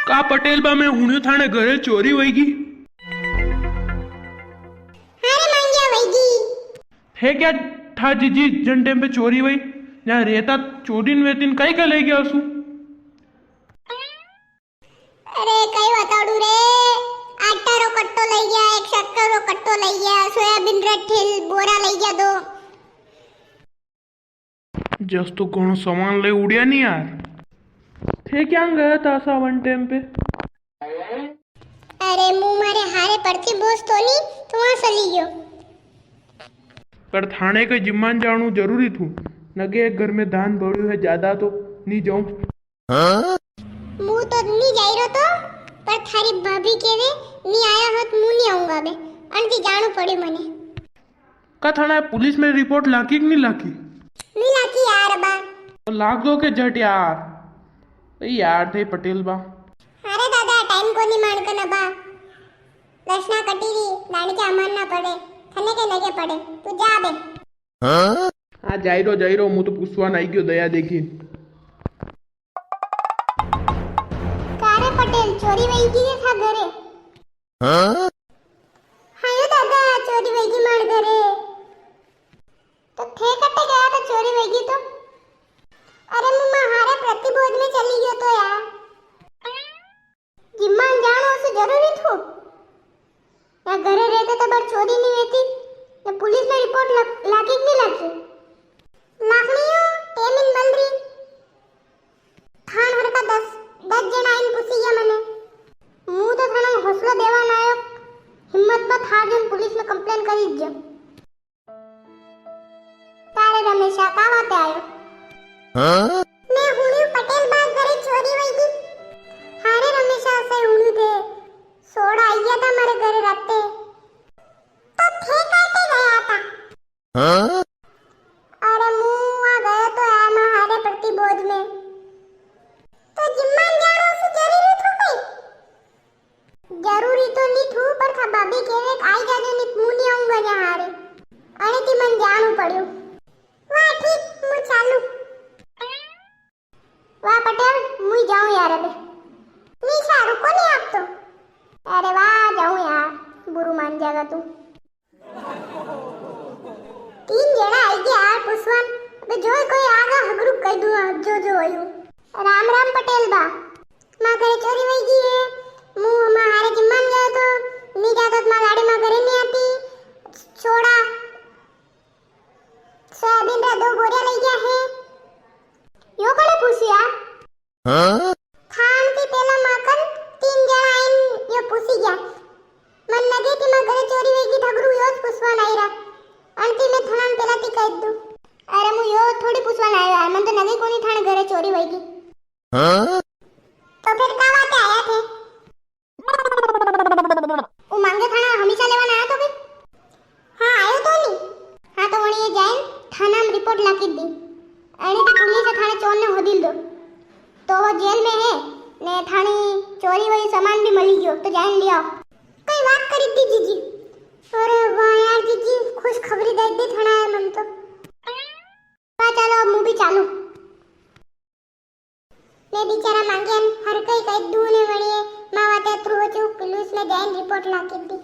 का पटेल बा में हुणियो थाने घरे चोरी वही गई हारे मांगिया वही है क्या था जीजी जन टाइम पे चोरी वही जहाँ रहता चोरीन वेतीन कई का ले गया असू अरे कई बताड़ू रे आटा रो कट्टो लई गया एक शक्कर रो कट्टो लई गया सोयाबीन रा ठेल बोरा लई गया दो जस तो घणो सामान ले उड़िया नहीं यार थे क्या गया था सा वन टाइम पे अरे मुंह मारे हारे पड़ती बोस तो नहीं तो वहां चली गयो पर थाने के जिम्मान जाणू जरूरी थू नगे एक घर में धान भर्યું है ज्यादा तो नहीं जाऊं मुंह तो नहीं जाई रो तो पर थारी भाभी केवे नहीं आया होत मुंह नहीं आऊंगा बे अनती जाणू पड़्યું મને का थाना पुलिस में रिपोर्ट लाकी कि नहीं लाकी नहीं लाकी यार बा तो लाग दो के जट यार थे पटेल बा अरे दादा टाइम को नहीं मान कना बा दर्शना कटीरी दाणी के अमान ना पड़े थने के लगे पड़े तू जा बे हाँ जाइरो मु तो पूछवा आई गयो दया देखी कारे पटेल चोरी वही की था घरे हायो दादा चोरी वही की मार घरे तो थे कट्टे गया तो चोरी वही की तो अरे मम्मा हारे प्रतिबोध में चली गयो तो यार जिम्मान जानो सु जरूरी थू या घरे रहते तो बड़ चोरी नहीं होती या पुलिस में रिपोर्ट लागी नहीं लागी लाखनियो टेमिन बलरी थान हर का 10 जन आइन पूछी गया मने मु तो थाना हौसला देवा नायक हिम्मत में था जन पुलिस में कंप्लेन करी जो तारे रमेशा का बात आयो मैं हुणी पटेल बात करे चोरी वही की हारे रमेशा से हुणी थे सोड़ा आया था हमारे घर राते तो थे काटे गया था अरे मुआ गया तो है मैं हारे प्रतिबोध में तो जिम्मान जानो से जरूरी थू कोई जरूरी तो नहीं थू पर था भाभी केवे आई जाने नि मुंह नहीं आऊंगा यहाँ हारे अरे ती मन जानू पड़्यो वाह ठीक मु चालू वाह पटेल मुई जाऊं यार अबे निशा रुको नहीं आप तो अरे वाह जाऊं यार बुरु मान जाएगा तू 3 जणा आई गया यार पुष्वन अबे जो कोई आगा हगरू कह दूं जो होयो राम राम पटेल बा मां घरे चोरी वही गई है मु मां हारे जिम्मान गयो तो नहीं जातो तो मां गाड़ी में घरे नहीं आती छोड़ा सोयाबीन रा 2 बोरिया लई गया है यो कोने पूछिया थान की पेला माकन 3 जणा आइन यो पूछी गया मन लगे कि मैं घरे चोरी वही की ठगरू योच पूछवा नहीं रा अंती में थाना पेला ती कह दू अरे मु यो थोड़ी पूछवा नहीं यार मन तो लगे कोनी थाने घरे चोरी वही की तो फिर का बात आया थे ओ मांगे थाना हमेशा लेवा आया तो भी हां आयो तो नहीं हां तो वणी जाइन थाना में रिपोर्ट लाकी दी आणि तो पुलिस थाने चोर ने होदिल दो तो वो जेल में है ने थानी चोरी वही सामान भी मिली गयो तो जान लिया कई बात करी थी जीजी अरे वाह यार जीजी खुश खबरी दे दी थाना है मन तो वाह चलो अब मूवी चालू ले बिचारा मांगे हर कई कई दूने वणी मावाते थ्रू पुलिस में जाइन रिपोर्ट लाके दी